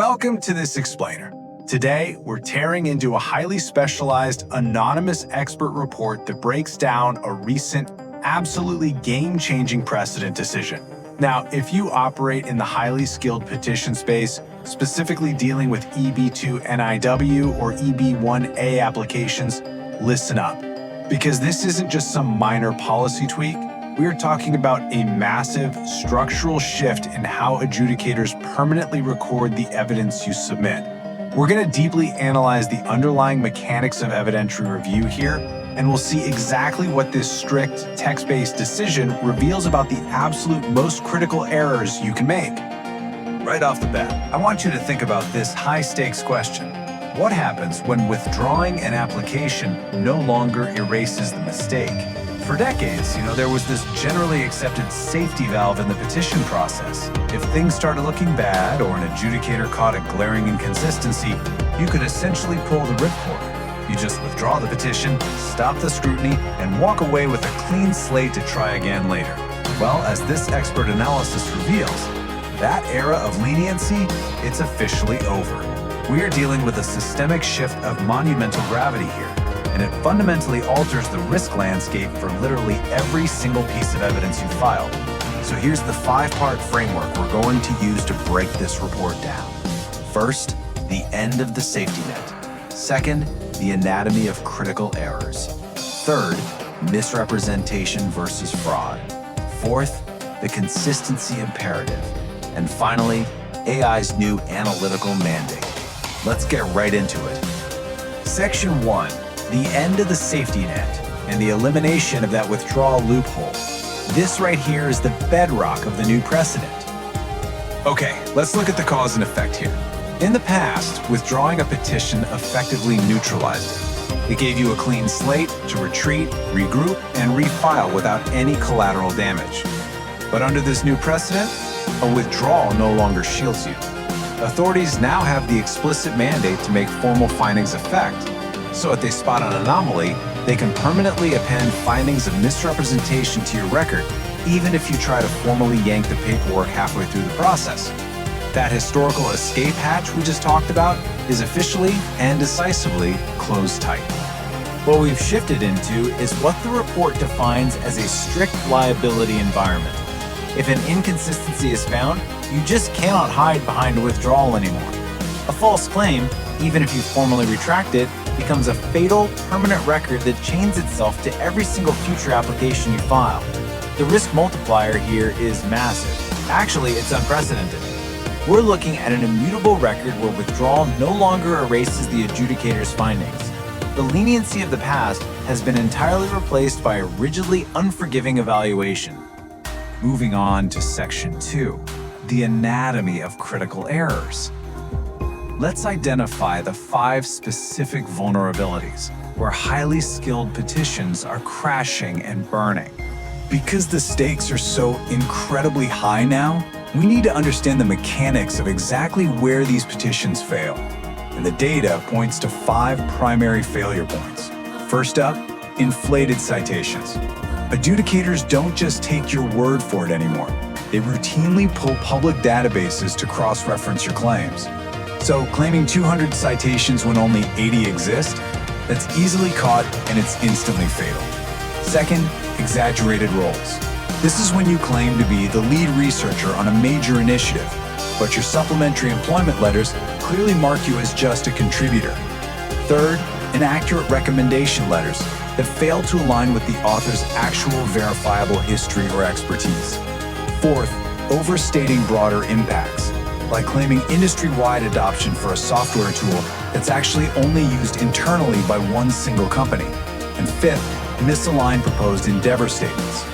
Welcome to this explainer. Today, we're tearing into a highly specialized, anonymous expert report that breaks down a recent, absolutely game-changing precedent decision. Now, if you operate in the highly skilled petition space, specifically dealing with EB2 NIW or EB1A applications, listen up. Because this isn't just some minor policy tweak, we're talking about a massive structural shift in how adjudicators permanently record the evidence you submit. We're going to deeply analyze the underlying mechanics of evidentiary review here, and we'll see exactly what this strict, text-based decision reveals about the absolute most critical errors you can make. Right off the bat, I want you to think about this high-stakes question. What happens when withdrawing an application no longer erases the mistake? For decades, there was this generally accepted safety valve in the petition process. If things started looking bad or an adjudicator caught a glaring inconsistency, you could essentially pull the ripcord. You just withdraw the petition, stop the scrutiny, and walk away with a clean slate to try again later. Well, as this expert analysis reveals, that era of leniency, it's officially over. We are dealing with a systemic shift of monumental gravity here, and it fundamentally alters the risk landscape for literally every single piece of evidence you file. So here's the 5-part framework we're going to use to break this report down. First, the end of the safety net. Second, the anatomy of critical errors. Third, misrepresentation versus fraud. Fourth, the consistency imperative. And finally, AI's new analytical mandate. Let's get right into it. Section 1. The end of the safety net and the elimination of that withdrawal loophole. This right here is the bedrock of the new precedent. Okay, let's look at the cause and effect here. In the past, withdrawing a petition effectively neutralized it. It gave you a clean slate to retreat, regroup, and refile without any collateral damage. But under this new precedent, a withdrawal no longer shields you. Authorities now have the explicit mandate to make formal findings effect. So if they spot an anomaly, they can permanently append findings of misrepresentation to your record, even if you try to formally yank the paperwork halfway through the process. That historical escape hatch we just talked about is officially and decisively closed tight. What we've shifted into is what the report defines as a strict liability environment. If an inconsistency is found, you just cannot hide behind a withdrawal anymore. A false claim, even if you formally retract it, becomes a fatal, permanent record that chains itself to every single future application you file. The risk multiplier here is massive. Actually, it's unprecedented. We're looking at an immutable record where withdrawal no longer erases the adjudicator's findings. The leniency of the past has been entirely replaced by a rigidly unforgiving evaluation. Moving on to Section 2, the anatomy of critical errors. Let's identify the 5 specific vulnerabilities where highly skilled petitions are crashing and burning. Because the stakes are so incredibly high now, we need to understand the mechanics of exactly where these petitions fail. And the data points to 5 primary failure points. First up, inflated citations. Adjudicators don't just take your word for it anymore. They routinely pull public databases to cross-reference your claims. So claiming 200 citations when only 80 exist, that's easily caught and it's instantly fatal. Second, exaggerated roles. This is when you claim to be the lead researcher on a major initiative, but your supplementary employment letters clearly mark you as just a contributor. Third, inaccurate recommendation letters that fail to align with the author's actual verifiable history or expertise. Fourth, overstating broader impacts, like claiming industry-wide adoption for a software tool that's actually only used internally by one single company. And fifth, misaligned proposed endeavor statements.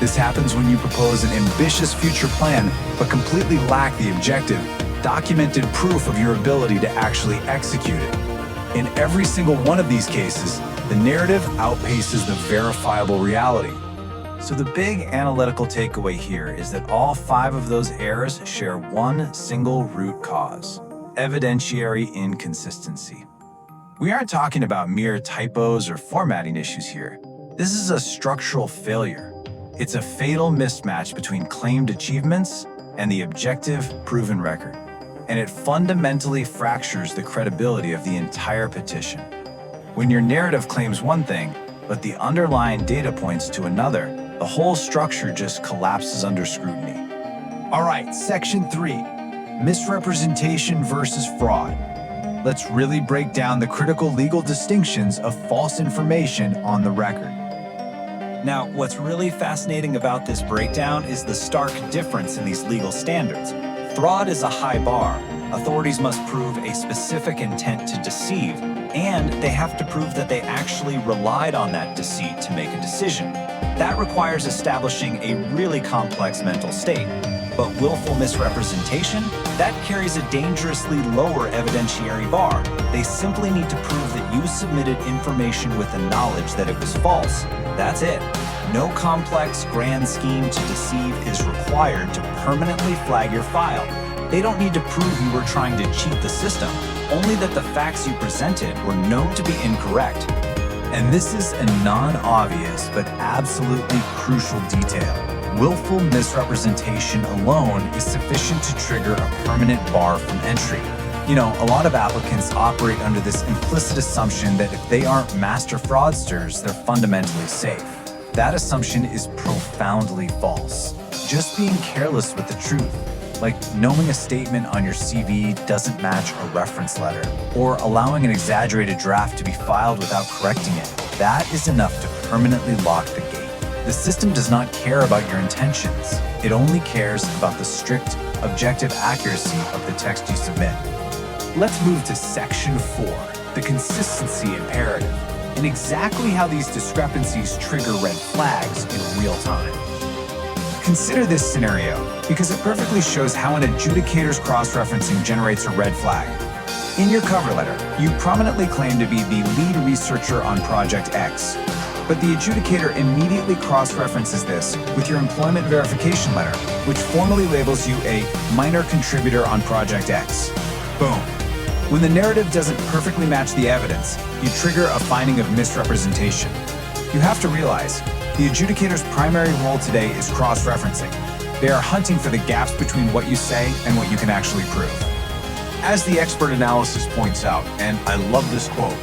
This happens when you propose an ambitious future plan but completely lack the objective, documented proof of your ability to actually execute it. In every single one of these cases, the narrative outpaces the verifiable reality. So the big analytical takeaway here is that all 5 of those errors share one single root cause: evidentiary inconsistency. We aren't talking about mere typos or formatting issues here. This is a structural failure. It's a fatal mismatch between claimed achievements and the objective, proven record. and it fundamentally fractures the credibility of the entire petition. When your narrative claims one thing, but the underlying data points to another, the whole structure just collapses under scrutiny. All right, Section 3, Misrepresentation versus Fraud. Let's really break down the critical legal distinctions of false information on the record. Now, what's really fascinating about this breakdown is the stark difference in these legal standards. Fraud is a high bar. Authorities must prove a specific intent to deceive, and they have to prove that they actually relied on that deceit to make a decision. That requires establishing a really complex mental state. But willful misrepresentation, that carries a dangerously lower evidentiary bar. They simply need to prove that you submitted information with the knowledge that it was false. That's it. No complex grand scheme to deceive is required to permanently flag your file. They don't need to prove you were trying to cheat the system, only that the facts you presented were known to be incorrect. And this is a non-obvious but absolutely crucial detail. Willful misrepresentation alone is sufficient to trigger a permanent bar from entry. You know, a lot of applicants operate under this implicit assumption that if they aren't master fraudsters, they're fundamentally safe. That assumption is profoundly false. Just being careless with the truth, like knowing a statement on your CV doesn't match a reference letter, or allowing an exaggerated draft to be filed without correcting it, that is enough to permanently lock the gate. The system does not care about your intentions. It only cares about the strict, objective accuracy of the text you submit. Let's move to Section 4, the consistency imperative, and exactly how these discrepancies trigger red flags in real time. Consider this scenario, because it perfectly shows how an adjudicator's cross-referencing generates a red flag. In your cover letter, you prominently claim to be the lead researcher on Project X, but the adjudicator immediately cross-references this with your employment verification letter, which formally labels you a minor contributor on Project X. Boom. When the narrative doesn't perfectly match the evidence, you trigger a finding of misrepresentation. You have to realize, the adjudicator's primary role today is cross-referencing. They are hunting for the gaps between what you say and what you can actually prove. As the expert analysis points out, and I love this quote,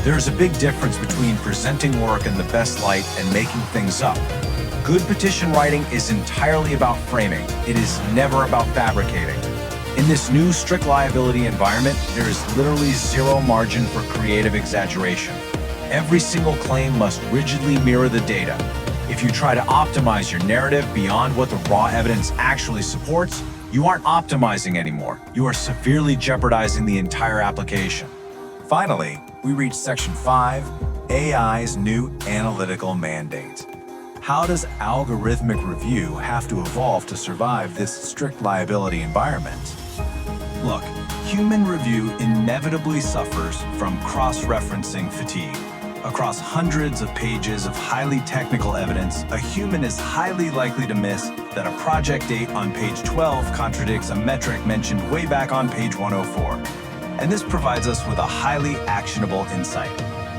there is a big difference between presenting work in the best light and making things up. Good petition writing is entirely about framing. It is never about fabricating. In this new strict liability environment, there is literally zero margin for creative exaggeration. Every single claim must rigidly mirror the data. If you try to optimize your narrative beyond what the raw evidence actually supports, you aren't optimizing anymore. You are severely jeopardizing the entire application. Finally, we reach Section 5, AI's new analytical mandate. How does algorithmic review have to evolve to survive this strict liability environment? Look, human review inevitably suffers from cross-referencing fatigue. Across hundreds of pages of highly technical evidence, a human is highly likely to miss that a project date on page 12 contradicts a metric mentioned way back on page 104. And this provides us with a highly actionable insight.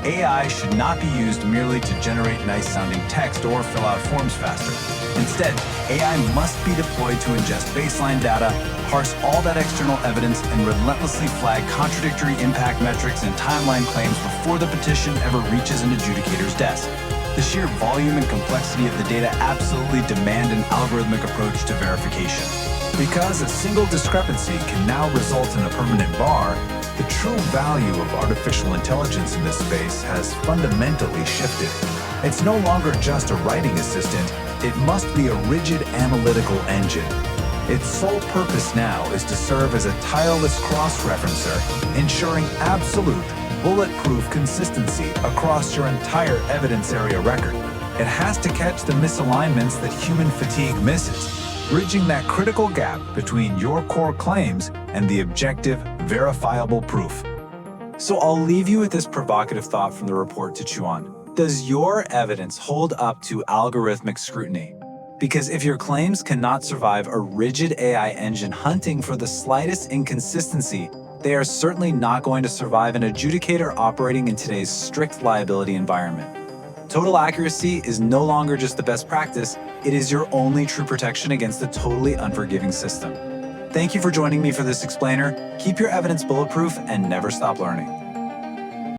AI should not be used merely to generate nice-sounding text or fill out forms faster. Instead, AI must be deployed to ingest baseline data, parse all that external evidence, and relentlessly flag contradictory impact metrics and timeline claims before the petition ever reaches an adjudicator's desk. The sheer volume and complexity of the data absolutely demand an algorithmic approach to verification. Because a single discrepancy can now result in a permanent bar, the true value of artificial intelligence in this space has fundamentally shifted. It's no longer just a writing assistant, it must be a rigid analytical engine. Its sole purpose now is to serve as a tireless cross-referencer, ensuring absolute, bulletproof consistency across your entire evidence area record. It has to catch the misalignments that human fatigue misses, bridging that critical gap between your core claims and the objective, verifiable proof. So I'll leave you with this provocative thought from the report to chew on. Does your evidence hold up to algorithmic scrutiny? Because if your claims cannot survive a rigid AI engine hunting for the slightest inconsistency, they are certainly not going to survive an adjudicator operating in today's strict liability environment. Total accuracy is no longer just the best practice, it is your only true protection against the totally unforgiving system. Thank you for joining me for this explainer. Keep your evidence bulletproof and never stop learning.